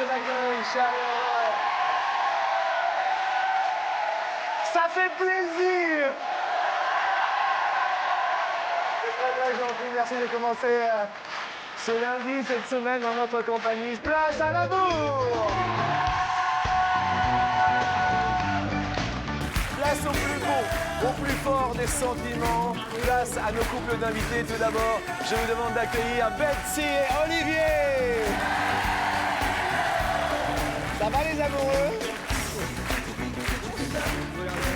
cet accueil chaleureux. Ça fait plaisir. C'est très gentil, merci de commencer ce lundi, cette semaine dans notre compagnie. Place à l'amour. Place au plus beau, au plus fort des sentiments. Place à nos couples d'invités. Tout d'abord, je vous demande d'accueillir Betsy et Olivier. Ça va les amoureux?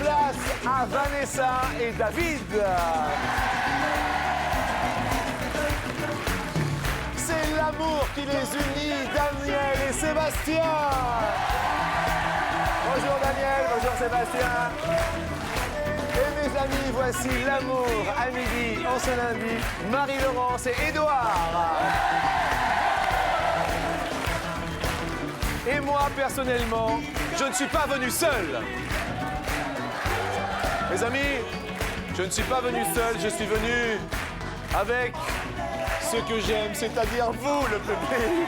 Place à Vanessa et David. C'est l'amour qui les unit, Daniel et Sébastien. Bonjour Daniel, bonjour Sébastien. Et mes amis, voici l'amour à midi, en ce lundi, Marie-Laurence et Édouard. Et moi, personnellement, je ne suis pas venu seul. Mes amis, je ne suis pas venu seul, je suis venu avec ce que j'aime, c'est-à-dire vous, le public.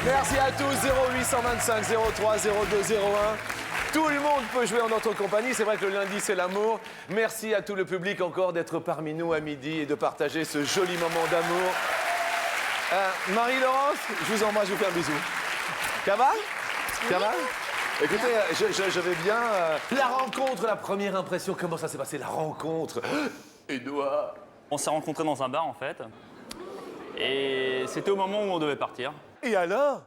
Merci à tous, 0825 03 02 01. Tout le monde peut jouer en notre compagnie, c'est vrai que le lundi c'est l'amour. Merci à tout le public encore d'être parmi nous à midi et de partager ce joli moment d'amour. Marie-Laurence, je vous embrasse, je vous fais un bisou. Ça va? Ça va? Écoutez, je vais bien. La rencontre, la première impression, comment ça s'est passé la rencontre? Édouard. On s'est rencontrés dans un bar en fait. Et c'était au moment où on devait partir. Et alors?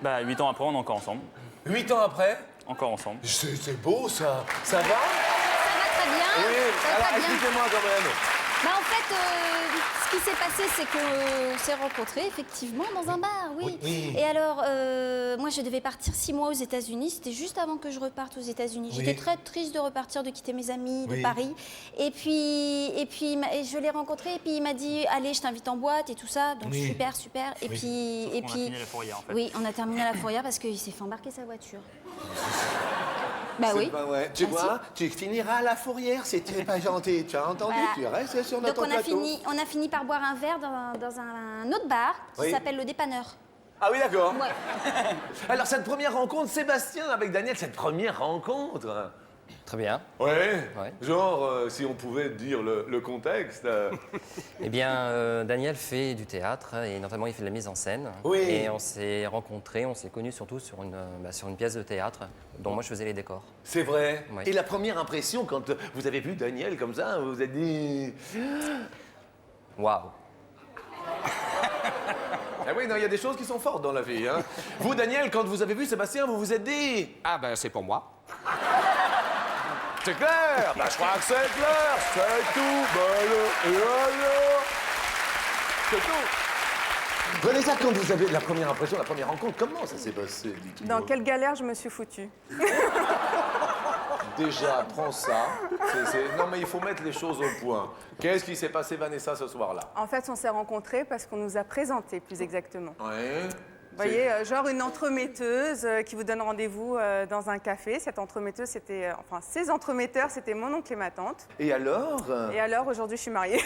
Bah 8 ans après, on est encore ensemble. 8 ans après? Encore ensemble. C'est beau ça. Ça va? Ça va très bien. Oui, Ça va alors très bien. expliquez-moi quand même. Bah, en fait, ce qui s'est passé, c'est qu'on s'est rencontrés effectivement dans un bar, oui. Oui. Et alors, moi, je devais partir 6 mois aux États-Unis. C'était juste avant que je reparte aux États-Unis. Oui. J'étais très triste de repartir, de quitter mes amis de Oui. Paris. Et puis, je l'ai rencontré. Et puis, il m'a dit, allez, je t'invite en boîte et tout ça. Donc, Oui. super, super. Et puis, On a fini à la fourrière en fait. oui, on a terminé à la fourrière parce qu'il s'est fait embarquer sa voiture. Bah C'est oui. pas vrai. Tu Ah, vois, tu finiras à la fourrière, c'était pas gentil. Tu as entendu? Voilà. Tu restes sur notre Donc plateau. on a fini par boire un verre dans un autre bar qui Oui. s'appelle Le Dépanneur. Ah oui, d'accord. Ouais. Alors, cette première rencontre, Sébastien avec Daniel, cette première rencontre. Très bien. Ouais. Ouais. Genre, si on pouvait dire le contexte. Eh bien, Daniel fait du théâtre et notamment il fait de la mise en scène. Oui. Et on s'est rencontrés, on s'est connus surtout sur une pièce de théâtre dont moi je faisais les décors. C'est vrai. Oui. Et la première impression, quand vous avez vu Daniel comme ça, vous vous êtes dit... Waouh! Ah oui, non, il y a des choses qui sont fortes dans la vie. Hein. Vous, Daniel, quand vous avez vu Sébastien, vous vous êtes dit... Ah ben c'est pour moi. C'est clair. Bah, je crois que c'est clair. C'est tout. Bah, et alors? C'est tout. Vanessa, quand vous avez la première impression, la première rencontre, comment ça s'est passé, dites-moi? Dans quelle galère je me suis foutue. Déjà, prends ça. Non, mais il faut mettre les choses au point. Qu'est-ce qui s'est passé, Vanessa, ce soir-là? En fait, on s'est rencontrés parce qu'on nous a présentés, plus exactement. Ouais. Vous voyez, genre une entremetteuse qui vous donne rendez-vous dans un café. Cette entremetteuse, c'était... enfin, ces entremetteurs, c'était mon oncle et ma tante. Et alors? Et alors, aujourd'hui, je suis mariée.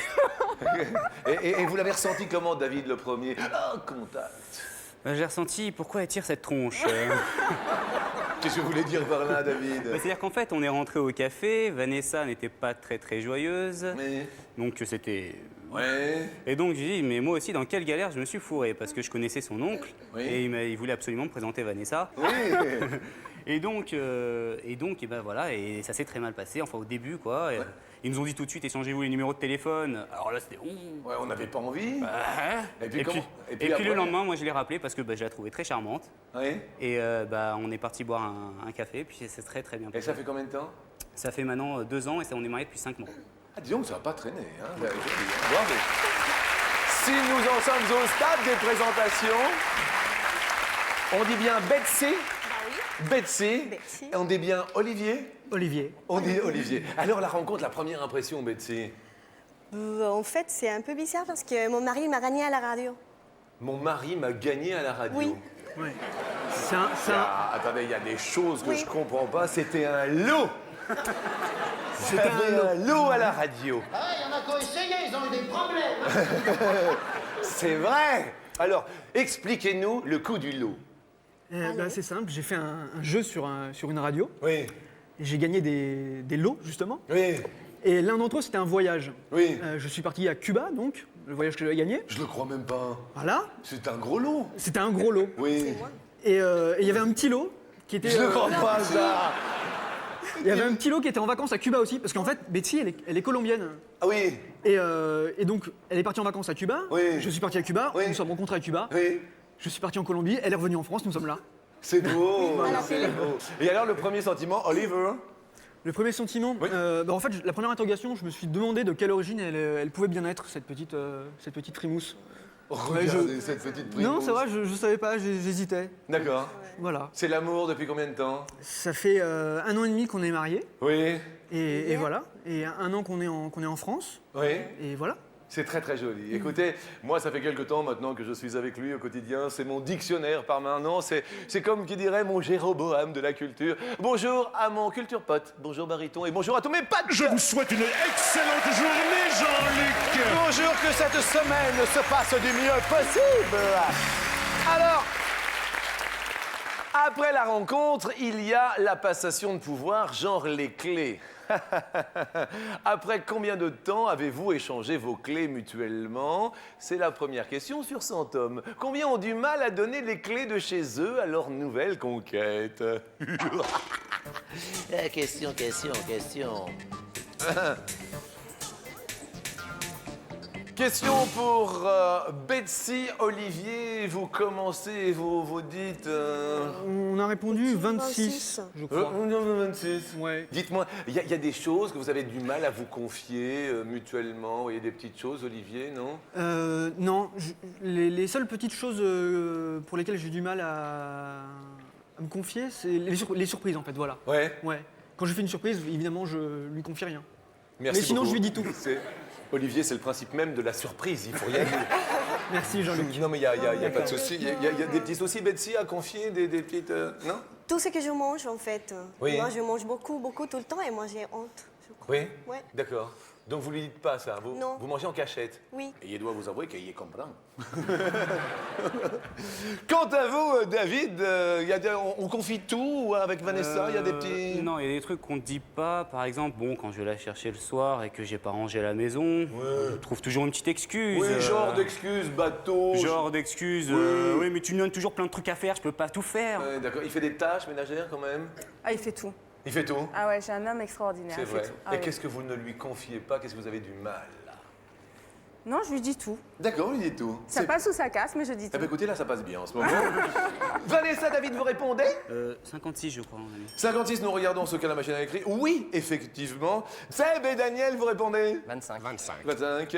Et vous l'avez ressenti comment, David, le premier? Oh, contact. J'ai ressenti pourquoi elle tire cette tronche. Qu'est-ce que vous voulez dire par là, David? C'est-à-dire qu'en fait, on est rentré au café, Vanessa n'était pas très joyeuse, Mais... donc c'était... Ouais. Et donc j'ai dit, mais moi aussi, dans quelle galère je me suis fourré? Parce que je connaissais son oncle, Oui. et il voulait absolument me présenter Vanessa. Oui. Et donc, et ben voilà, et ça s'est très mal passé, enfin au début, quoi. Et, ils nous ont dit tout de suite, échangez-vous les numéros de téléphone. Alors là, c'était... Ouais, on n'avait pas envie. Et puis, après le lendemain, moi, je l'ai rappelé parce que bah, je la trouvais très charmante. Oui. Et bah, on est parti boire un café, puis c'est très bien Et passé. ça fait combien de temps? Ça fait maintenant 2 ans et on est mariés depuis 5 mois. Ah, disons que ça va pas traîner. Hein. Bon, mais... Si nous en sommes au stade des présentations, on dit bien Betsy. Betsy. Betsy. Et on dit bien Olivier. Olivier. On dit Olivier. Alors la rencontre, la première impression, Betsy. En fait, c'est un peu bizarre parce que mon mari m'a gagné à la radio. Mon mari m'a gagné à la radio. Oui. Attendez, il y a des choses que Oui. je comprends pas. C'était un lot. C'était un lot à la radio. Ah, il y en a qui ont essayé, ils ont eu des problèmes. c'est vrai. Alors, expliquez-nous le coup du lot. C'est simple, j'ai fait un jeu sur une radio. Oui, Et j'ai gagné des lots, justement. oui, Et l'un d'entre eux, c'était un voyage. oui. Je suis parti à Cuba, donc, le voyage que j'avais gagné. Je le crois même pas. Voilà, C'est un gros lot. c'était un gros lot. Oui. Et il y avait un petit lot qui était... Je ne crois pas ça. Il y avait un petit lot qui était en vacances à Cuba aussi, parce qu'en fait, Betsy, elle est colombienne. Ah oui, Et donc, elle est partie en vacances à Cuba. Oui. Je suis parti à Cuba. Oui. Nous sommes rencontrés à Cuba. oui. Je suis parti en Colombie. Elle est revenue en France. Nous sommes là. C'est beau. À la C'est télé. beau. Et alors, le premier sentiment, Oliver? Le premier sentiment, Oui. en fait, la première interrogation, je me suis demandé de quelle origine elle pouvait bien être, cette petite frimousse. Regardez cette petite prime. Non, c'est vrai, je savais pas, j'hésitais. D'accord. Voilà. C'est l'amour depuis combien de temps? Ça fait 1 an et demi qu'on est mariés. Oui, Et voilà. Et 1 an qu'on est en France. oui. Et voilà. C'est très très joli. Écoutez, moi ça fait quelque temps maintenant que je suis avec lui au quotidien. C'est mon dictionnaire par maintenant. C'est comme qui dirait mon Jéroboam de la culture. Bonjour à mon culture pote. Bonjour Bariton et bonjour à tous mes potes. Je vous souhaite une excellente journée, Jean-Luc. Bonjour, que cette semaine se passe du mieux possible. Alors, après la rencontre, il y a la passation de pouvoir, genre les clés. Après combien de temps avez-vous échangé vos clés mutuellement? C'est la première question sur 100 hommes. Combien ont du mal à donner les clés de chez eux à leur nouvelle conquête? Question. Question pour Betsy, Olivier. Vous commencez, vous dites... On a répondu 26, je crois. 26. Ouais. Dites-moi, il y a des choses que vous avez du mal à vous confier mutuellement. Il y a des petites choses, Olivier, non? Non, les seules petites choses pour lesquelles j'ai du mal à me confier, c'est les surprises en fait, voilà. Ouais. Ouais. Quand je fais une surprise, évidemment, je lui confie rien. Merci Mais sinon, beaucoup. je lui dis tout. Olivier, c'est le principe même de la surprise. Il faut rien dire. Merci Jean-Luc. Non, mais il n'y a pas de souci. Il y a des petits soucis, Betsy, à confier, des petites. Non? Tout ce que je mange, en fait. Oui. Moi, je mange beaucoup, beaucoup tout le temps et moi, j'ai honte, je crois. Oui? Ouais. D'accord. Donc vous lui dites pas ça, vous? Non. Vous mangez en cachette? Oui. Et il doit vous avouer qu'il y comprend. Quant à vous, David, on confie tout avec Vanessa, il y a des petits... Non, il y a des trucs qu'on ne dit pas. Par exemple, bon, quand je vais la chercher le soir et que j'ai pas rangé à la maison, je trouve toujours une petite excuse. Oui, genre d'excuses, bateau... Genre d'excuses. Oui. Oui, mais tu me donnes toujours plein de trucs à faire, je peux pas tout faire. Ouais, d'accord. Il fait des tâches ménagères quand même? Ah, il fait tout. Il fait tout? Ah ouais, j'ai un homme extraordinaire. C'est il fait vrai. tout. Ah Et oui. qu'est-ce que vous ne lui confiez pas? Qu'est-ce que vous avez du mal là? Non, je lui dis tout. D'accord, il dit tout. Ça passe ou ça casse, mais je dis Eh tout. ben, écoutez, là, ça passe bien en ce moment. Vanessa, David, vous répondez? 56, je crois. 56, nous regardons ce qu'a la machine à écrire. Oui, effectivement. Seb et Daniel, vous répondez? 25. 25.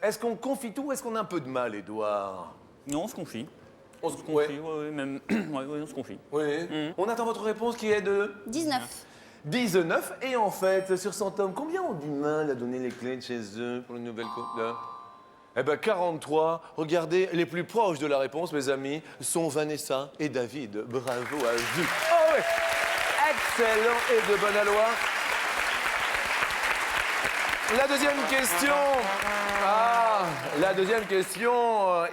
Est-ce qu'on confie tout ou est-ce qu'on a un peu de mal, Édouard? Non, on se confie. On se On se confie, ouais, même. Ouais, on se confie. Oui. On attend votre réponse qui est de 19. 19. Et en fait, sur 100 hommes, combien ont du mal à donner les clés de chez eux pour une nouvelle couple? Eh ben 43. Regardez, les plus proches de la réponse, mes amis, sont Vanessa et David. Bravo à vous. Oh oui. Excellent et de bonne aloi. La deuxième question. La deuxième question.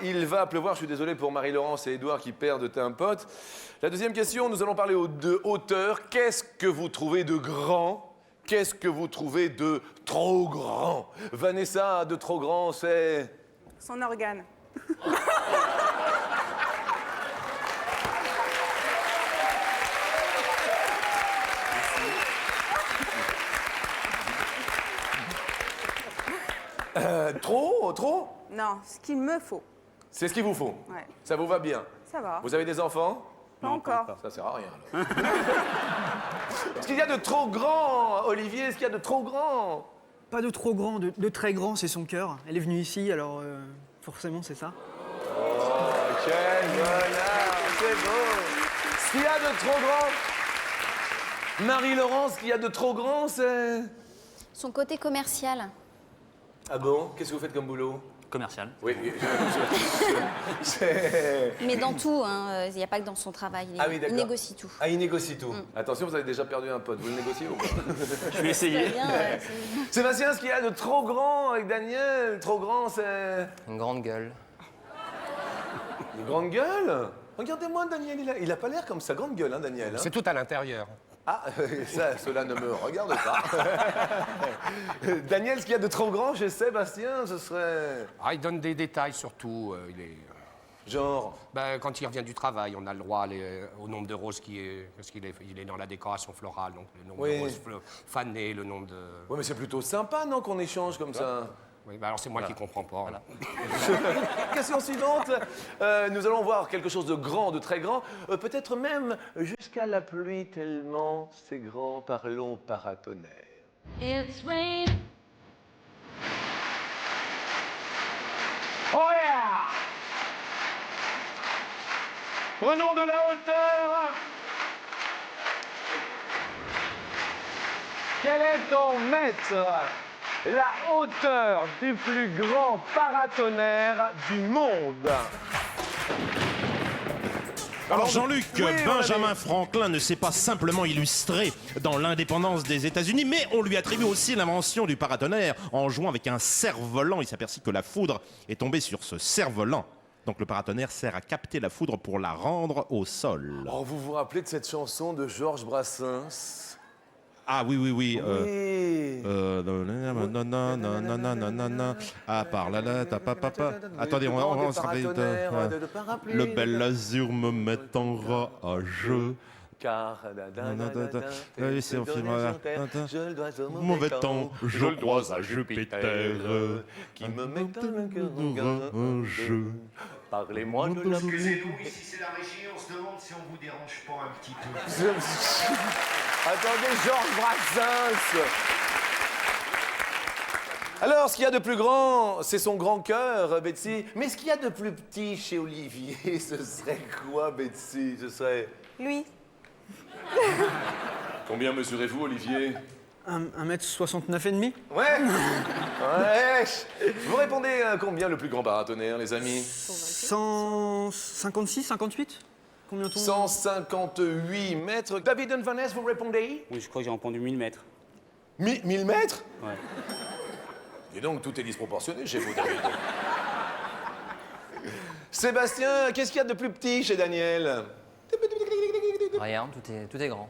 Il va pleuvoir. Je suis désolé pour Marie-Laurence et Édouard qui perdent un pote. La deuxième question, nous allons parler de hauteur. Qu'est-ce que vous trouvez de grand? Qu'est-ce que vous trouvez de trop grand? Vanessa, de trop grand, c'est... Son organe. Trop? Non, ce qu'il me faut. C'est ce qu'il vous faut. Ouais. Ça vous va bien? Ça va. Vous avez des enfants? Pas encore. Ça sert à rien, alors. Est-ce qu'il y a de trop grand, Olivier? Est-ce qu'il y a de trop grand? Pas de trop grand, de très grand, c'est son cœur. Elle est venue ici, alors forcément c'est ça. Oh, quel bonheur! C'est beau! Ce qu'il y a de trop grand... Marie-Laurence, ce qu'il y a de trop grand, c'est... Son côté commercial. Ah bon? Qu'est-ce que vous faites comme boulot? Commercial. Oui, Mais dans tout, hein, il n'y a pas que dans son travail. Ah oui, d'accord. Il négocie tout. Ah, il négocie tout. Attention, vous avez déjà perdu un pote. Vous le négociez ou pas? Je vais essayer. Très bien, c'est- Sébastien, ce qu'il y a de trop grand avec Daniel, trop grand, c'est Une grande gueule. une grande gueule. Regardez-moi, Daniel, il a pas l'air comme ça, grande gueule, hein, Daniel. Hein. C'est tout à l'intérieur. Ah, ça, cela ne me regarde pas. Daniel, ce qu'il y a de trop grand chez Sébastien, ce serait... Ah, il donne des détails surtout. Il est... Genre... Ben, quand il revient du travail, on a le droit au nombre de roses qui est... Parce qu'il est, il est dans la décoration florale, donc le nombre Oui. de roses fanées, le nombre de... Ouais, mais c'est plutôt sympa, non, qu'on échange comme ça. Oui, ben alors c'est moi qui comprends pas. Voilà. Question suivante. Nous allons voir quelque chose de grand, de très grand. Peut-être même jusqu'à la pluie, tellement c'est grand. Parlons paratonnerre. It's rain. Oh yeah! Prenons de la hauteur. Quel est ton mètre? La hauteur du plus grand paratonnerre du monde. Alors Jean-Luc, Oui, Benjamin voilà, Franklin ne s'est pas simplement illustré dans l'indépendance des États-Unis, mais on lui attribue aussi l'invention du paratonnerre en jouant avec un cerf-volant. Il s'aperçut que la foudre est tombée sur ce cerf-volant. Donc le paratonnerre sert à capter la foudre pour la rendre au sol. Oh, vous vous rappelez de cette chanson de Georges Brassens? Ah oui, oui, oui. Oui. Ah, par là, là, ta papa. Attendez, on se rappelle. Le bel azur me met en rage. Car c'est un film. je le dois au Mauvais temps, je le dois à Jupiter. qui me met dans le jeu. Parlez-moi de la pluie. Ici c'est la régie, on se demande si on vous dérange pas un petit peu. Attendez, Georges Brassens. Alors, ce qu'il y a de plus grand, c'est son grand cœur, Betsy. Mais ce qu'il y a de plus petit chez Olivier, ce serait quoi, Betsy? Ce serait... Lui, Combien mesurez-vous, Olivier? 1m69 et demi. Ouais. Ouais. Vous répondez combien le plus grand paratonnerre, les amis? 156, 58. Combien ton... 158 mètres. David Vanessa, vous répondez? Oui, je crois que j'ai entendu 1000 mètres. 1000 mètres? Ouais. Et donc, tout est disproportionné chez vous, David. Sébastien, qu'est-ce qu'il y a de plus petit chez Daniel? Rien, tout est grand.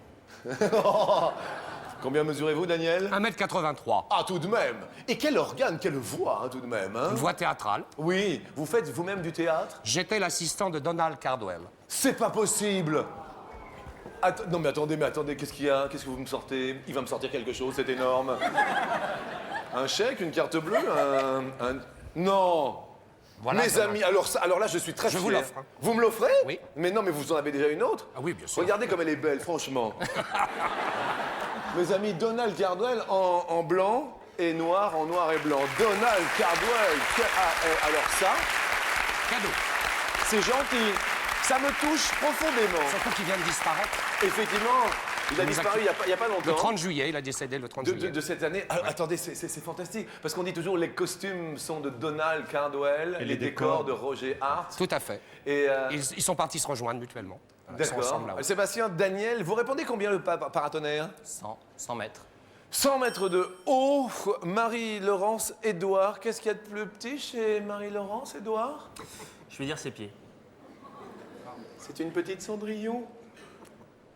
Combien mesurez-vous, Daniel? 1m83. Ah, tout de même. Et quel organe, quelle voix, hein, tout de même. Hein? Une voix théâtrale. Oui, vous faites vous-même du théâtre? J'étais l'assistant de Donald Cardwell. C'est pas possible. Non, mais attendez, qu'est-ce qu'il y a? Qu'est-ce que vous me sortez? Il va me sortir quelque chose, c'est énorme. Un chèque, une carte bleue, Non. Voilà, Mes Donald. amis, alors là, je suis très Je fier. vous l'offre, hein. Vous me l'offrez? Oui. Mais non, mais vous en avez déjà une autre? Ah oui, bien sûr. Regardez comme elle est belle, franchement. Mes amis, Donald Cardwell en blanc et noir, en noir et blanc. Donald Cardwell. Alors ça, Cadeau. c'est gentil. Ça me touche profondément. Surtout qu'il vient de disparaître. Effectivement, il a nous a disparu il y a pas longtemps. Le 30 juillet, il a décédé le 30 juillet. De cette année. Ah, attendez, c'est fantastique. Parce qu'on dit toujours les costumes sont de Donald Cardwell, Et les décors de Roger Hart. Tout à fait. Et Ils sont partis se rejoindre mutuellement. Ils sont d'accord. ensemble là-haut. Sébastien, Daniel, vous répondez combien le paratonnerre? 100 mètres. 100 mètres de haut. Marie-Laurence Édouard. Qu'est-ce qu'il y a de plus petit chez Marie-Laurence Édouard? Je vais dire ses pieds. C'est une petite Cendrillon.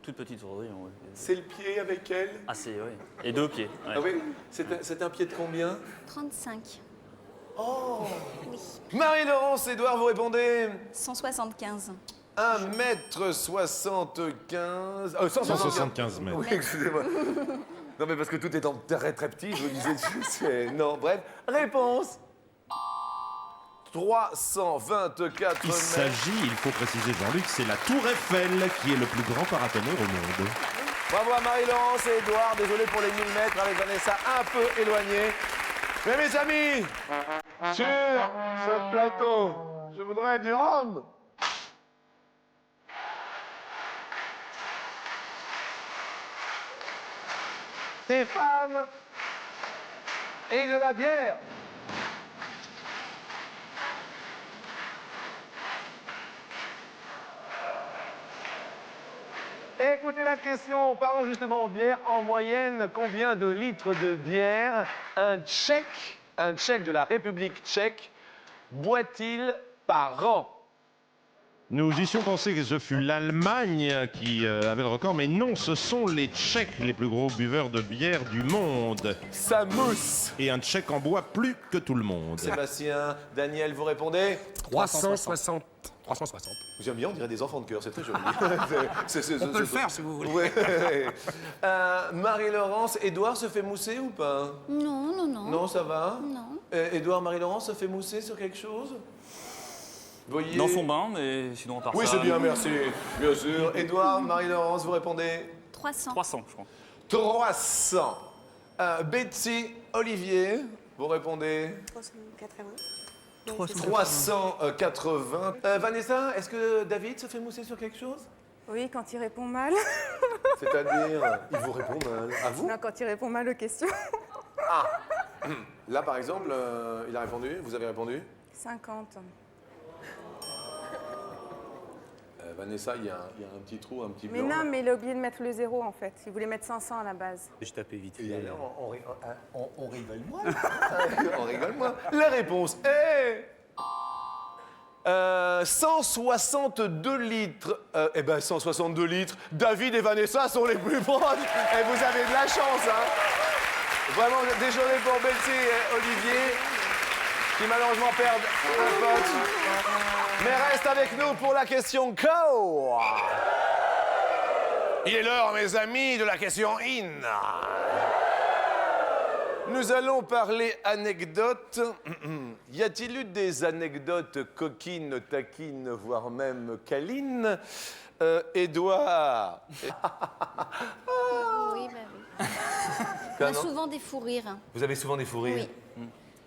Toute petite Cendrillon, oui. C'est le pied avec elle. Ah, c'est, oui. Et 2 pieds. Ouais. Ah oui. C'est un pied de combien? 35. Oh. Marie-Laurence Édouard, vous répondez? 175. 1m75. 175 mètres. Oui, excusez-moi. Non, mais parce que tout est en très très petit, je vous disais. Non, bref. Réponse 324 Il mètres. s'agit, il faut préciser Jean-Luc, c'est la Tour Eiffel qui est le plus grand paratonnerre au monde. Bravo à Marie-Laurence et Édouard. Désolé pour les 1000 mètres avec Vanessa un peu éloignée. Mais mes amis, sur ce plateau, je voudrais du rhum. Des femmes et de la bière. Écoutez la question, parlons justement de bière. En moyenne, combien de litres de bière un Tchèque de la République tchèque, boit-il par an? Nous eussions pensé que ce fut l'Allemagne qui avait le record, mais non, ce sont les Tchèques, les plus gros buveurs de bière du monde. Ça mousse. Et un Tchèque en boit plus que tout le monde. Sébastien, Daniel, vous répondez? 360. 360. J'aime bien, on dirait des enfants de cœur, c'est très joli. On peut le faire si vous voulez. Ouais. Marie-Laurence, Édouard se fait mousser ou pas? Non, non, non. Non, ça va? Non. Édouard, Marie-Laurence se fait mousser sur quelque chose? Voyez... Dans son bain, mais sinon à part Oui, ça... c'est bien, merci. Bien sûr. Édouard, Marie-Laurence, vous répondez? 300. 300, je crois. 300. Betsy, Olivier, vous répondez? 380. 380. Vanessa, est-ce que David se fait mousser sur quelque chose? Oui, quand il répond mal. C'est-à-dire, il vous répond mal. À vous? Non, quand il répond mal aux questions. Ah. Là, par exemple, il a répondu, vous avez répondu? 50. Vanessa, il y a un petit trou, un petit Mais blanc. non, mais il a oublié de mettre le 0 en fait. Il voulait mettre 500 à la base. Je tapais vite. On rigole moins. On rigole moins. La réponse est... 162 litres. Eh ben, 162 litres. David et Vanessa sont les plus proches. Et vous avez de la chance, hein. Vraiment, désolé pour Betsy et Olivier, qui malheureusement perdent un pote. Mais reste avec nous pour la question KO. Il est l'heure, mes amis, de la question IN. Nous allons parler anecdotes. Y a-t-il eu des anecdotes coquines, taquines, voire même câlines? Édouard. Oui, bah oui. On a souvent des fous rires. Vous avez souvent des fous rires? Oui.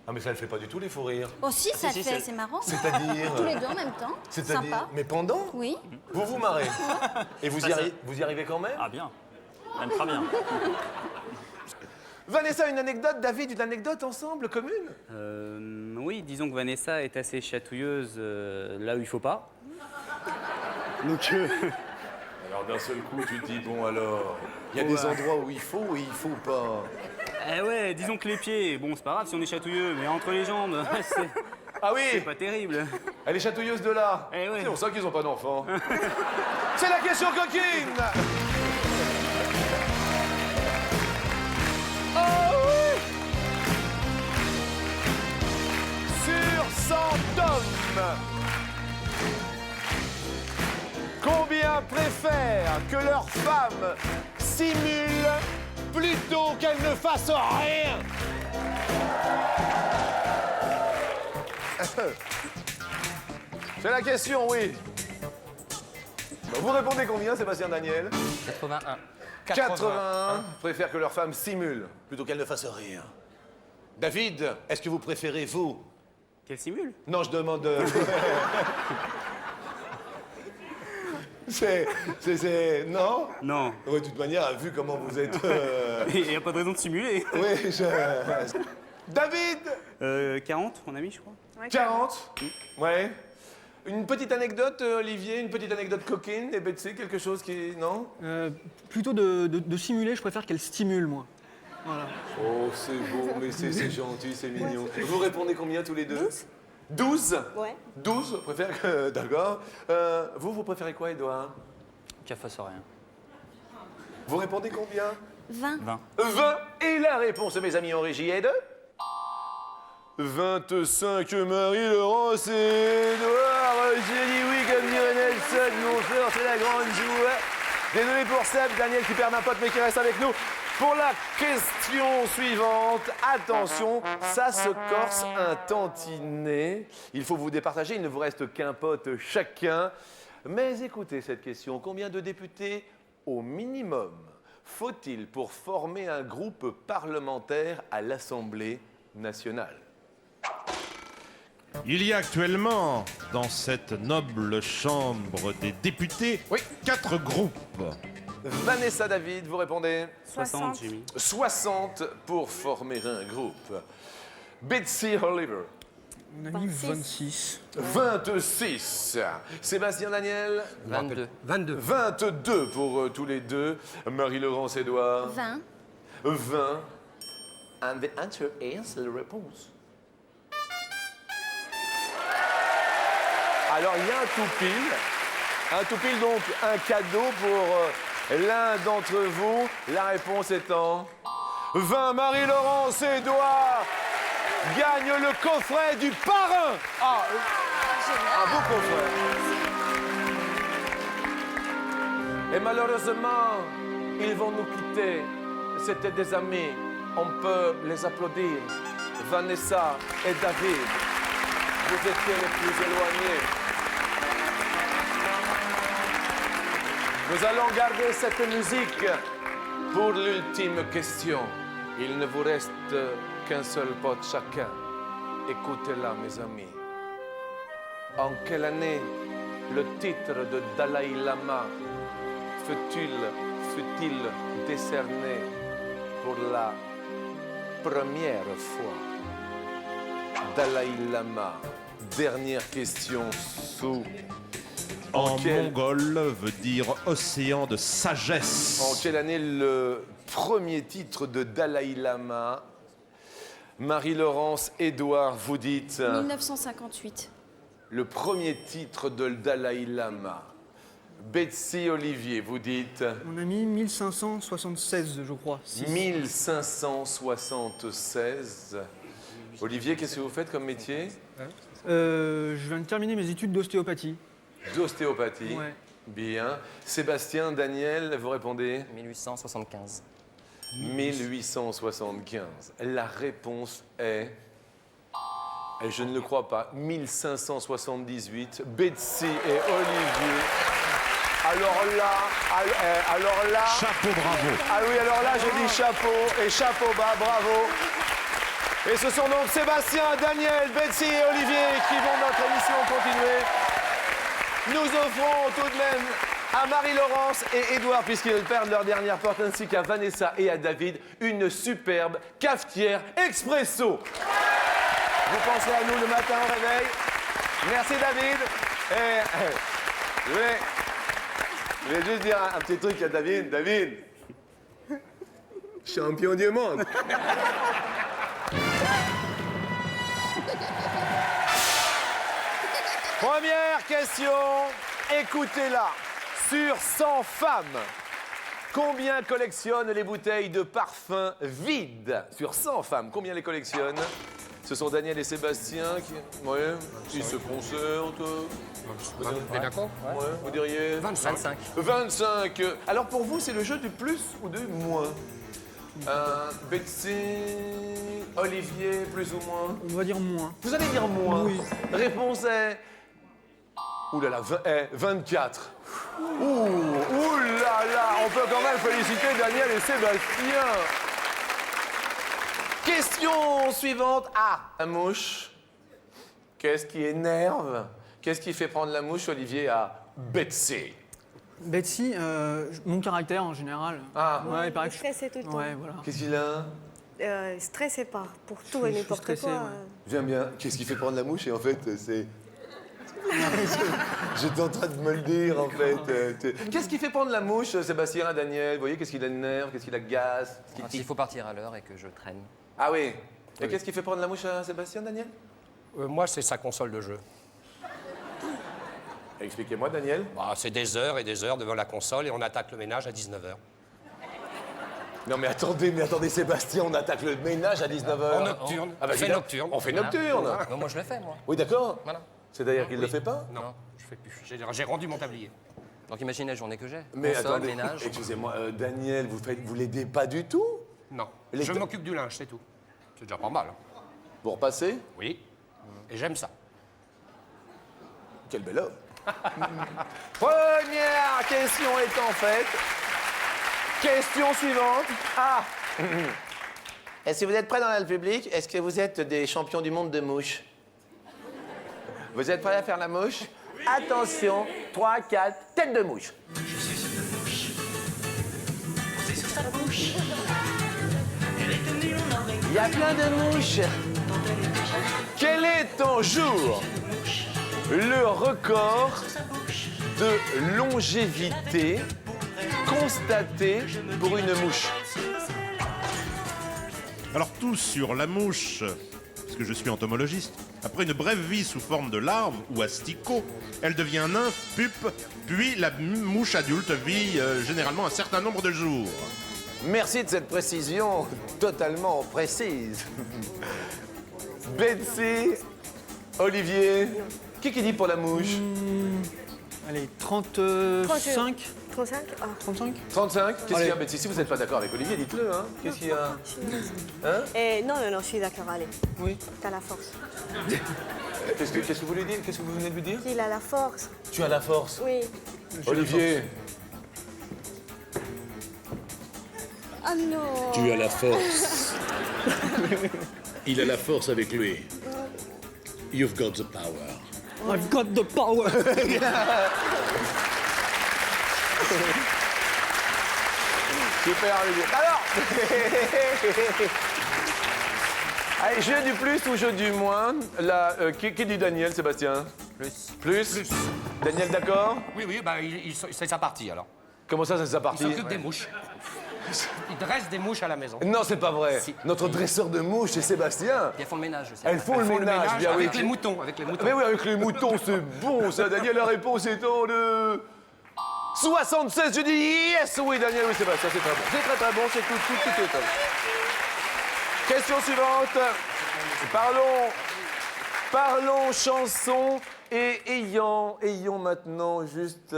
Ah, mais ça le fait pas du tout, les fous rires. Oh si, ça le fait, c'est marrant. C'est-à-dire? Tous les deux en même temps. C'est-à-dire? Sympa. Mais pendant? Oui. Vous vous marrez. Et vous y arrivez quand même? Ah bien. Même très bien. Vanessa, une anecdote, David, une anecdote ensemble, commune? Oui, disons que Vanessa est assez chatouilleuse là où il faut pas. Donc, Alors d'un seul coup, tu te dis, bon alors, il y a des endroits où il faut et il faut pas. eh ouais, disons que les pieds, bon, c'est pas grave si on est chatouilleux, mais entre les jambes, c'est Ah oui, c'est pas terrible. elle est chatouilleuse de là. Eh ouais. C'est pour ça qu'ils ont pas d'enfants. C'est la question coquine. Oh oui. Sur 100 hommes, combien préfèrent que leur femme simule plutôt qu'elle ne fasse rien? C'est la question, oui. Vous répondez combien, Sébastien Daniel? 81. 81 préfèrent que leur femme simule plutôt qu'elle ne fasse rien. David, est-ce que vous préférez vous? Qu'elle simule? Non, je demande... Non? Non. Ouais, de toute manière, vu comment vous êtes... Il n'y a pas de raison de simuler. Oui, David! 40, mon ami, je crois. Ouais, 40? Ouais. Une petite anecdote, Olivier, une petite anecdote coquine, et Betsy, quelque chose qui... Non? Plutôt de simuler, je préfère qu'elle stimule, moi. Voilà. Oh, c'est beau, mais c'est gentil, c'est mignon. Vous répondez combien tous les deux? 12. 12? Ouais. 12, préfère que... D'accord. Vous préférez quoi, Édouard? Qu'elle fasse rien. Vous répondez combien? 20. 20. 20. Et la réponse, mes amis en régie, est de... 25, Marie-Laurence et Édouard. J'ai dit oui, comme dirait Nelson, mon frère, c'est la grande joie. Désolé pour Seb, Daniel qui perd un pote, mais qui reste avec nous. Pour la question suivante, attention, ça se corse un tantinet. Il faut vous départager, il ne vous reste qu'un pote chacun. Mais écoutez cette question, combien de députés au minimum faut-il pour former un groupe parlementaire à l'Assemblée nationale? Il y a actuellement, dans cette noble chambre des députés, 4 groupes. Vanessa David, vous répondez? 60, j'ai mis. 60 pour former un groupe. Betsy Oliver. On a mis 26. 26. Sébastien Daniel 22. 22. 22 pour tous les deux. Marie-Laurence Édouard 20. 20. And the answer is la réponse. Alors, il y a un tout pile. Un tout pile, donc un cadeau pour l'un d'entre vous. La réponse étant 20. Marie-Laurence Édouard gagne le coffret du parrain. Ah, un beau coffret. Et malheureusement, ils vont nous quitter. C'était des amis. On peut les applaudir. Vanessa et David, vous étiez les plus éloignés. Nous allons garder cette musique pour l'ultime question. Il ne vous reste qu'un seul pote chacun. Écoutez-la, mes amis. En quelle année le titre de Dalai Lama fut-il décerné pour la première fois? Dalai Lama. Dernière question sous. En mongol veut dire océan de sagesse. En quelle année le premier titre de Dalai Lama? Marie-Laurence Édouard, vous dites 1958. le premier titre de Dalai Lama. Betsy Olivier, vous dites On a mis 1576, je crois. 1576. Olivier, qu'est-ce que vous faites comme métier? Je viens de terminer mes études d'ostéopathie. D'ostéopathie. Ouais. Bien. Sébastien, Daniel, vous répondez 1875. 1875. La réponse est, et je ne le crois pas, 1578. Betsy et Olivier. Alors là... Chapeau, bravo. Ah oui, alors là, je dis chapeau et chapeau bas, bravo. Et ce sont donc Sébastien, Daniel, Betsy et Olivier qui vont notre émission continuer. Nous offrons tout de même à Marie-Laurence et Édouard, puisqu'ils perdent leur dernière porte, ainsi qu'à Vanessa et à David, une superbe cafetière expresso. Vous pensez à nous le matin au réveil. Merci David. Et je vais juste dire un petit truc à David. David, champion du monde. Première question, écoutez-la. Sur 100 femmes, combien collectionnent les bouteilles de parfum vides? Sur 100 femmes, combien les collectionnent? Ce sont Daniel et Sébastien qui... Ouais, ils se concertent. T'es d'accord? Ouais, vous diriez 25. 25. Alors pour vous, c'est le jeu du plus ou du moins? Betsy, Olivier, plus ou moins? On va dire moins. Vous allez dire moins? Oui. Réponse est... Ouh là là, 24. Ouh là là, on peut quand même féliciter Daniel et Sébastien. Question suivante. Ah, la mouche. Qu'est-ce qui énerve? Qu'est-ce qui fait prendre la mouche, Olivier, à Betsy? Betsy, mon caractère en général. Ah. Ouais, il paraît que je... Stressé tout le temps. Ouais, voilà. Qu'est-ce qu'il a? Stressé pas pour tout Je et suis n'importe stressé, quoi. ouais. J'aime bien. Qu'est-ce qui fait prendre la mouche? Et en fait, c'est... J'étais en train de me le dire, en fait. Qu'est-ce qui fait prendre la mouche, Sébastien, Daniel? Vous voyez, qu'est-ce qui l'énerve? Qu'est-ce qui l'agace? Il faut partir à l'heure et que je traîne. Ah oui. Et qu'est-ce qui fait prendre la mouche à Sébastien, Daniel? Moi, c'est sa console de jeu. Expliquez-moi, Daniel. Bah, c'est des heures et des heures devant la console et on attaque le ménage à 19h. Non mais attendez, Sébastien, on attaque le ménage à 19h. En nocturne. Ah bah, On fait nocturne. On fait nocturne. Non, moi je le fais, moi. Oui, d'accord. Voilà. C'est-à-dire qu'il ne le fait pas? Non, je fais plus. J'ai rendu mon tablier. Donc imagine la journée que j'ai. Mais Console, attendez, ménage. excusez-moi, Daniel, vous l'aidez pas du tout? Non. Les Je deux- m'occupe du linge, c'est tout. C'est déjà pas mal. Hein. Pour passer? Oui. Et j'aime ça. Quel bel homme. Première question étant faite. Question suivante. Ah. Est-ce que vous êtes prêts dans le public? Est-ce que vous êtes des champions du monde de mouches? Vous êtes prêts à faire la mouche? Attention, 3, 4, tête de mouche. Il y a plein de mouches. Quel est en jour le record de longévité constaté pour une mouche? Alors tout sur la mouche, parce que je suis entomologiste. Après une brève vie sous forme de larve ou asticot, elle devient nymphe, pupe, puis la mouche adulte vit généralement un certain nombre de jours. Merci de cette précision totalement précise. Betsy, Olivier, qui dit pour la mouche? Allez, 35. 35 ah. 35. 35? Qu'est-ce qu'il y a, Allez. Betsy? Si vous n'êtes pas d'accord avec Olivier, dites-le, hein. Qu'est-ce qu'il y a? Hein? Non, je suis d'accord, allez. Oui. T'as la force. Qu'est-ce que vous lui dites? Qu'est-ce que vous venez de lui dire? Il a la force. Tu as la force. Oui. Olivier, Ah non. Tu as la force. Il a la force avec lui. You've got the power. I've got the power. super Olivier. Alors allez, jeu du plus ou jeu du moins? Là, qui dit Daniel, Sébastien? Plus. Plus? Daniel, d'accord? Oui, oui, bah, c'est sa partie alors. Comment ça, c'est sa Il partie? s'occupe des mouches. Il dresse des mouches à la maison. Non, c'est pas vrai. Si. Notre dresseur de mouches, c'est Sébastien. Elles font le ménage aussi. Elles font le ménage, bien avec oui. les moutons, avec les moutons. Mais oui, avec les moutons, c'est bon ça, Daniel. La réponse étant de 76. Je dis yes. Oui, Daniel, oui, Sébastien, c'est très bon. C'est très très bon, c'est tout est top. Question suivante. Parlons chanson et ayons maintenant juste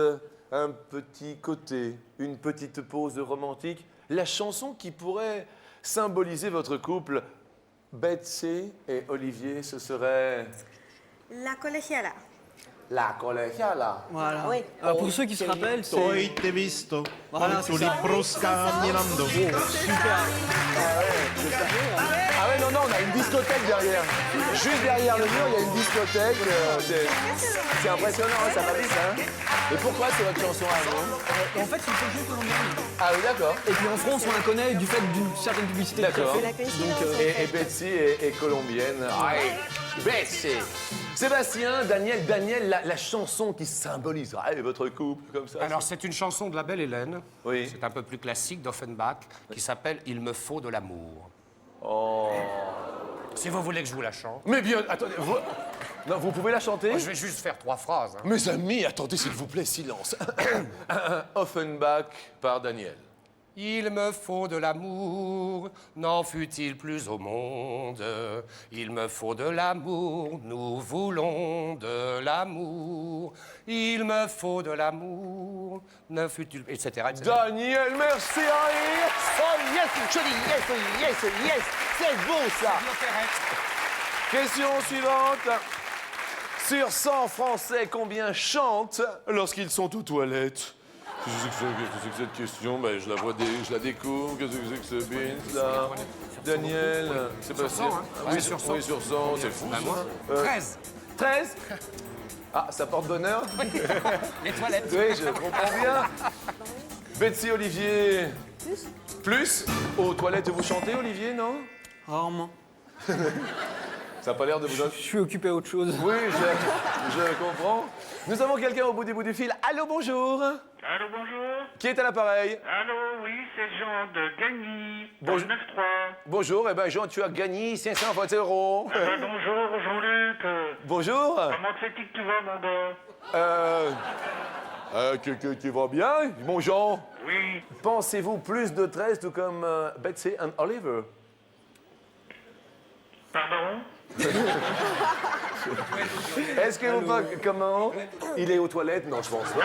un petit côté, une petite pause romantique. La chanson qui pourrait symboliser votre couple, Betsy et Olivier, ce serait La colegiala. La Colegiala. Voilà. Oui. Alors pour ceux qui se rappellent, c'est. Poi te visto, Voilà, con c'est tu ça. libros camminando. Super. Ah ouais, non, on a une discothèque derrière. Juste derrière le mur, il y a une discothèque. C'est impressionnant, hein, ça va vite, hein. Et pourquoi c'est votre chanson à vous? En fait, c'est une chanson colombienne. Ah oui, d'accord. Et puis en France, on la connaît du fait d'une certaine publicité. D'accord. qu'elle fait. Donc, Et Betsy est colombienne. Ouais. Betsy. Sébastien, Daniel, la chanson qui symboliserait votre couple, comme ça. Alors, c'est une chanson de la belle Hélène. Oui. C'est un peu plus classique d'Offenbach qui s'appelle Il me faut de l'amour. Oh. Si vous voulez que je vous la chante. Mais bien, attendez, non, vous pouvez la chanter? Moi, je vais juste faire 3 phrases. hein. Mes amis, attendez s'il vous plaît, silence. Offenbach par Daniel. Il me faut de l'amour, n'en fut-il plus au monde. Il me faut de l'amour, nous voulons de l'amour. Il me faut de l'amour, ne fut-il... etc. etc. Daniel, merci Henri. Oh yes, je dis yes, c'est beau ça. Question suivante. Sur 100 Français, combien chantent lorsqu'ils sont aux toilettes? Qu'est-ce que c'est que cette question? Ben, je la découvre. Qu'est-ce que c'est que ce bint là? Daniel, Sébastien. Sur 100, hein. Oui, Ouais, sur sur 100. 100. Oui, sur 100, c'est fou. Ben, moi, ça. 13. 13? Ah, ça porte bonheur? Les toilettes. Oui, je comprends bien. Betsy, Olivier. Plus? Aux toilettes, vous chantez, Olivier, non? rarement. Ça n'a pas l'air de vous... Je suis occupé à autre chose. Oui, je comprends. Nous avons quelqu'un au bout du fil. Allô, bonjour. Allô, bonjour. Qui est à l'appareil? Allô, oui, c'est Jean de Gagny, dans Bonjour. le 9-3. Bonjour, eh ben Jean, tu as gagné 520 €. Bonjour, Jean-Luc. Bonjour. Comment te fait-il que tu vas, mon gars? Tu vas bien, mon Jean? Oui. Pensez-vous plus de 13, tout comme Betsy and Oliver? Pardon? Est-ce que vous... Comment? Il est aux toilettes? Non, je pense pas.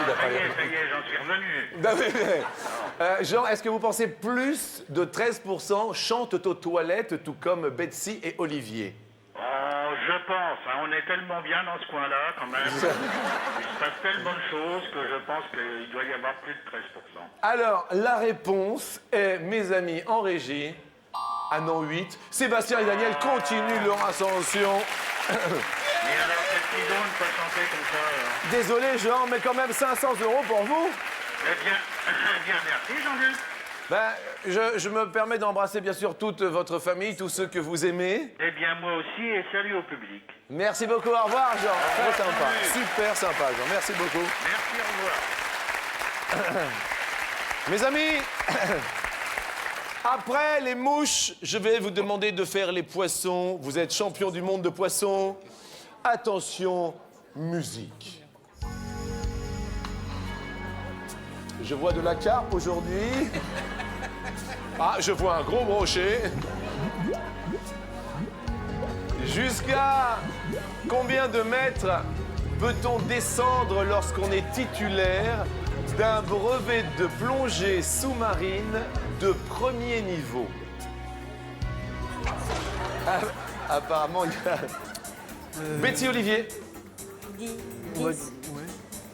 Il a pas l'air- Ça y est, j'en suis revenu. Non, mais, Jean, est-ce que vous pensez plus de 13% chantent aux toilettes, tout comme Betsy et Olivier? Oh, je pense, hein, on est tellement bien dans ce coin-là, quand même. Il se passe tellement de choses que je pense qu'il doit y avoir plus de 13%. Alors, la réponse est, mes amis en régie, à non 8. Sébastien et Daniel continuent leur ascension. Mais alors, qu'est-ce qu'ils ont de pas chanter comme ça, alors? Désolé, Jean, mais quand même 500 € pour vous. Eh bien, merci, Jean-Luc. Ben, je me permets d'embrasser bien sûr toute votre famille, tous ceux que vous aimez. Eh bien, moi aussi, et salut au public. Merci beaucoup, au revoir Jean. Très sympa, super sympa Jean, merci beaucoup. Merci, au revoir. Mes amis, après les mouches, je vais vous demander de faire les poissons. Vous êtes champion du monde de poissons. Attention, musique. Je vois de la carpe aujourd'hui. Ah, je vois un gros brochet. Jusqu'à combien de mètres peut-on descendre lorsqu'on est titulaire d'un brevet de plongée sous-marine de premier niveau? Ah, apparemment, il y a... Betty Olivier.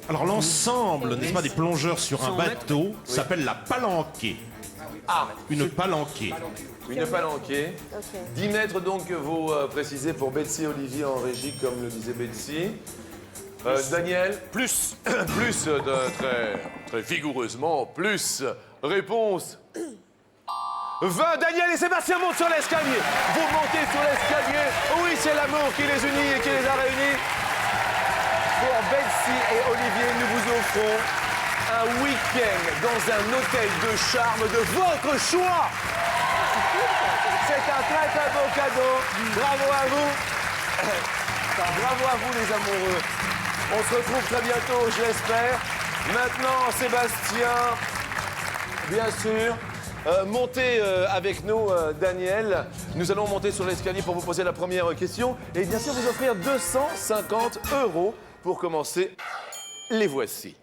Alors l'ensemble, n'est-ce pas, des plongeurs sur un bateau s'appelle la palanquée. Ah, une palanquée. Une palanquée. 10 mètres donc que vous précisez pour Betsy Olivier en régie, comme le disait Betsy. Daniel. Plus. Plus très vigoureusement. Plus. Réponse. 20. Daniel et Sébastien montent sur l'escalier. Vous montez sur l'escalier. Oui, c'est l'amour qui les unit et qui les a réunis. Pour Betsy et Olivier, nous vous offrons un week-end dans un hôtel de charme de votre choix. C'est un très très beau cadeau. Bravo à vous. Bravo à vous les amoureux. On se retrouve très bientôt, je l'espère. Maintenant, Sébastien, bien sûr. Montez avec nous, Daniel. Nous allons monter sur l'escalier pour vous poser la première question. Et bien sûr, vous offrir 250 € pour commencer. Les voici.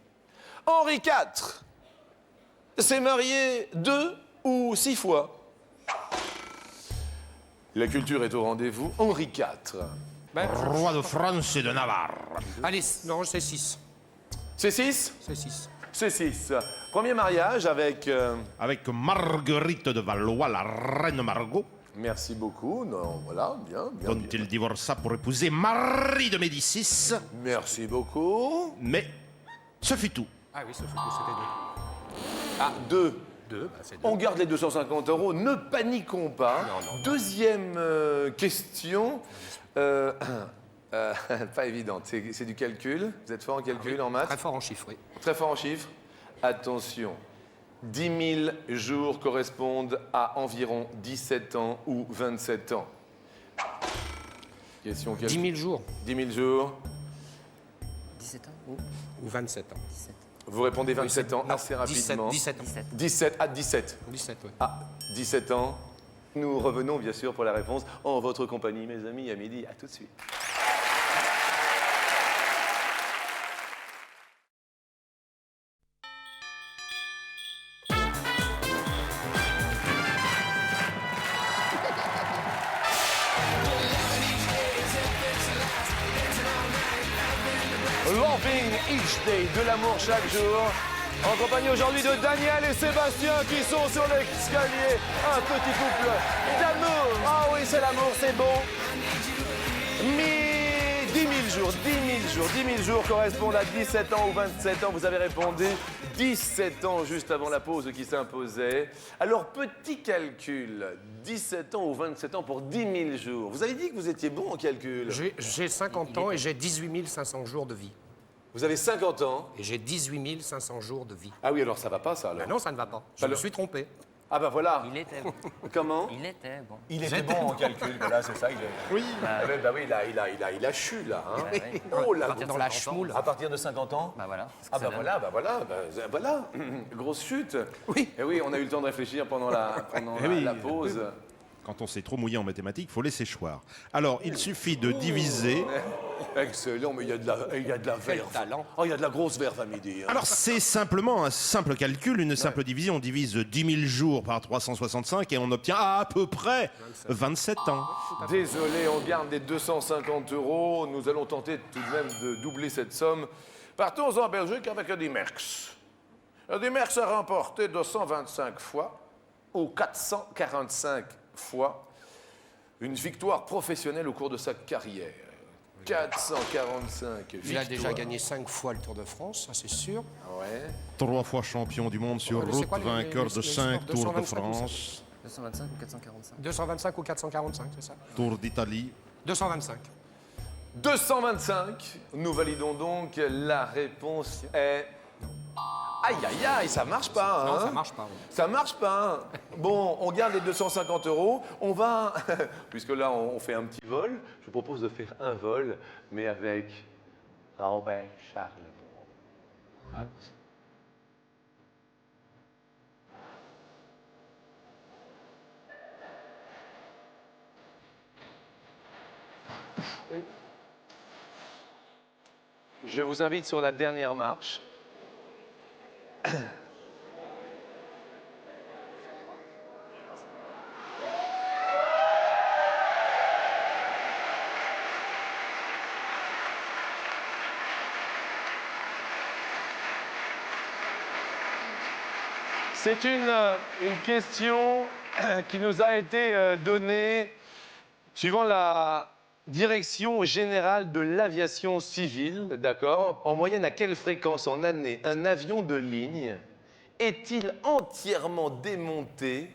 Henri IV s'est marié 2 ou 6 fois. La culture est au rendez-vous. Henri IV. Roi de France et de Navarre. Allez, non, c'est 6. C'est 6 C'est 6. C'est 6. Premier mariage avec... Avec Marguerite de Valois, la reine Margot. Merci beaucoup. Non, voilà, bien. Dont il divorça pour épouser Marie de Médicis. Merci beaucoup. Mais ce fut tout. Ah oui, c'était 2. Ah, 2. 2, bah c'est 2. On garde les 250 €. Ne paniquons pas. Non. Deuxième question. Pas évidente. C'est du calcul. Vous êtes fort en calcul, en maths? Très fort en chiffres, oui. Très fort en chiffres. Attention. 10 000 jours correspondent à environ 17 ans ou 27 ans. Question 10 000 jours. 10 000 jours. 17 ans Ou 27 ans. 17. Vous répondez 27 ans non, assez rapidement. 17 ans. 17 à 17. 17, oui. Ah, 17 ans. Nous revenons bien sûr pour la réponse en votre compagnie, mes amis, à midi. À tout de suite. Loving Each Day, de l'amour chaque jour. En compagnie aujourd'hui de Daniel et Sébastien qui sont sur l'escalier. Un petit couple d'amour. Ah oui, c'est l'amour, c'est bon. Mais 10 000 jours, 10 000 jours correspondent à 17 ans ou 27 ans. Vous avez répondu 17 ans juste avant la pause qui s'imposait. Alors, petit calcul, 17 ans ou 27 ans pour 10 000 jours. Vous avez dit que vous étiez bon en calcul. J'ai 50 ans et j'ai 18 500 jours de vie. Vous avez 50 ans. Et j'ai 18 500 jours de vie. Ah oui, alors ça va pas, ça, alors. Ben non, ça ne va pas. Je me suis trompé. Ah bah voilà. Il était bon. Comment? Il était bon. Il était bon en calcul, voilà, c'est ça. Oui. Bah oui, il a chu, là. Hein. Bah oui. Oh là, Dans la schmoule. à partir de 50 ans? Bah voilà. Ah bah voilà. Grosse chute. Oui. Et oui, on a eu le temps de réfléchir pendant la pause. Quand on s'est trop mouillé en mathématiques, il faut laisser choir. Alors, il suffit de diviser. Excellent, mais il y a de la verve. talent. Oh, il y a de la grosse verve à midi. Hein. Alors, c'est simplement un simple calcul, une simple division. On divise 10 000 jours par 365 et on obtient à peu près 27 ans. Désolé, on garde les 250 €. Nous allons tenter tout de même de doubler cette somme. Partons en Belgique avec Eddy Merckx. Eddy Merckx a remporté 225 fois ou 445 fois une victoire professionnelle au cours de sa carrière. 445. Il a déjà gagné 5 fois le Tour de France, ça c'est sûr. Ouais. 3 fois champion du monde sur C'est route, quoi vainqueur de 5 Tours de 225 France. 225 ou 445 225 ou 445, c'est ça? Tour d'Italie. 225. 225. Nous validons donc. La réponse est... Aïe, aïe, aïe, ça marche pas, hein? Non, ça marche pas. Oui. Ça marche pas. Hein. Bon, on garde les 250 €. On va, puisque là, on fait un petit vol. Je vous propose de faire un vol, mais avec Robert Charlebois. Hein? Je vous invite sur la dernière marche. C'est une question qui nous a été donnée suivant la Direction générale de l'aviation civile, d'accord? En moyenne, à quelle fréquence en année un avion de ligne est-il entièrement démonté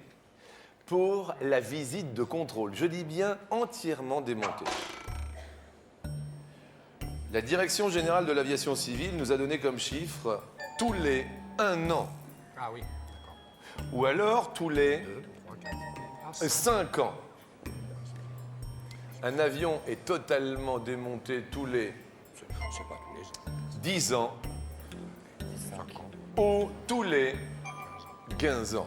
pour la visite de contrôle? Je dis bien entièrement démonté. La Direction générale de l'aviation civile nous a donné comme chiffre tous les 1 an. Ah oui, d'accord. Ou alors tous les 2, 3, 4, 5 ans. Un avion est totalement démonté tous les c'est pas tous les 10 ans ou tous les 15 ans.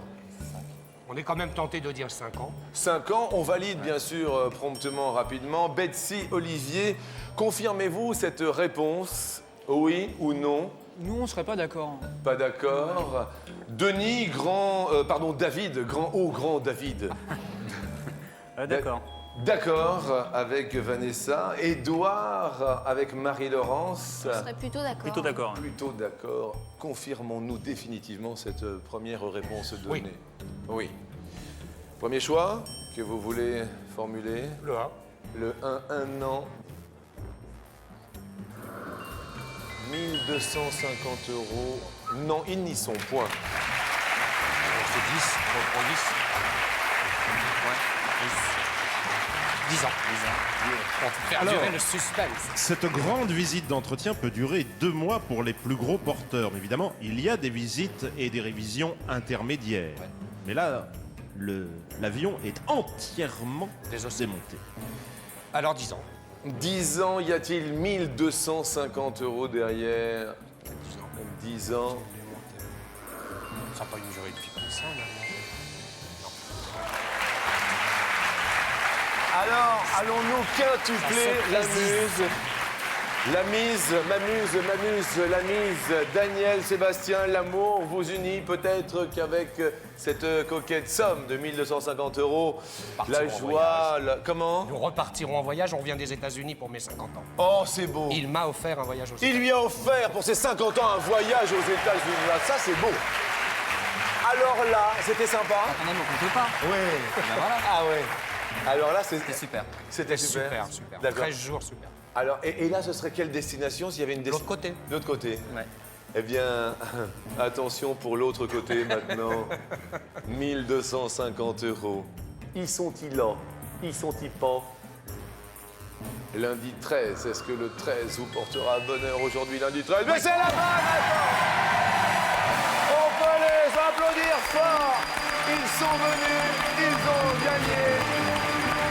On est quand même tenté de dire 5 ans. 5 ans, on valide bien sûr promptement, rapidement. Betsy, Olivier, confirmez-vous cette réponse? Oui ou non? Nous, on serait pas d'accord. Pas d'accord. Denis, David, grand David. D'accord. D'accord avec Vanessa. Édouard avec Marie-Laurence. Je serais plutôt d'accord. Plutôt d'accord. Plutôt d'accord. Confirmons-nous définitivement cette première réponse donnée? Oui. Premier choix que vous voulez formuler? Le 1. Le 1 an. 1250 €. Non, ils n'y sont point. C'est 10, on prend 10. Ouais, 10 ans. 10 ans. On peut faire durer le suspense. Cette grande visite d'entretien peut durer 2 mois pour les plus gros porteurs. Mais évidemment, il y a des visites et des révisions intermédiaires. Ouais. Mais là, l'avion est entièrement démonté. Alors 10 ans. 10 ans, y a-t-il 1250 € derrière? 10 ans. Ça n'a pas une durée de vie comme ça, Alors, allons-nous quintupler la mise? La mise, la mise. Daniel, Sébastien, l'amour vous unit peut-être qu'avec cette coquette somme de 1250 €. La joie, comment? Nous repartirons en voyage, on revient des États-Unis pour mes 50 ans. Oh, c'est beau. Il m'a offert un voyage aux États-Unis. Il lui a offert pour ses 50 ans un voyage aux États-Unis. Ah, ça, c'est beau. Alors là, c'était sympa. Quand même, on compte pas. Oui. Ben voilà. Ah ouais. Alors là, c'était super. C'était super. Super. D'accord. 13 jours, super. Alors, et là, ce serait quelle destination s'il y avait une destination? L'autre côté. De l'autre côté. Ouais. Eh bien, attention pour l'autre côté maintenant. 1250 €. Ils sont-ils là? Ils sont-ils pas? Lundi 13, est-ce que le 13 vous portera bonheur aujourd'hui, lundi 13? Mais c'est la bonne réponse! On peut les applaudir fort! Ils sont venus, ils ont gagné.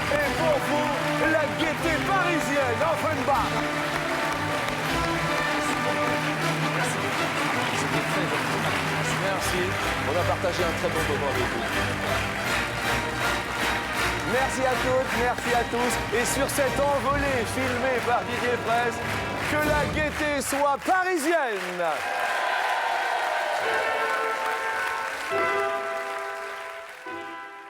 Et pour vous, la gaieté parisienne, Offenbach. Merci. On a partagé un très bon moment avec vous. Merci à toutes, merci à tous. Et sur cette envolée filmée par Didier Fraisse, que la gaieté soit parisienne.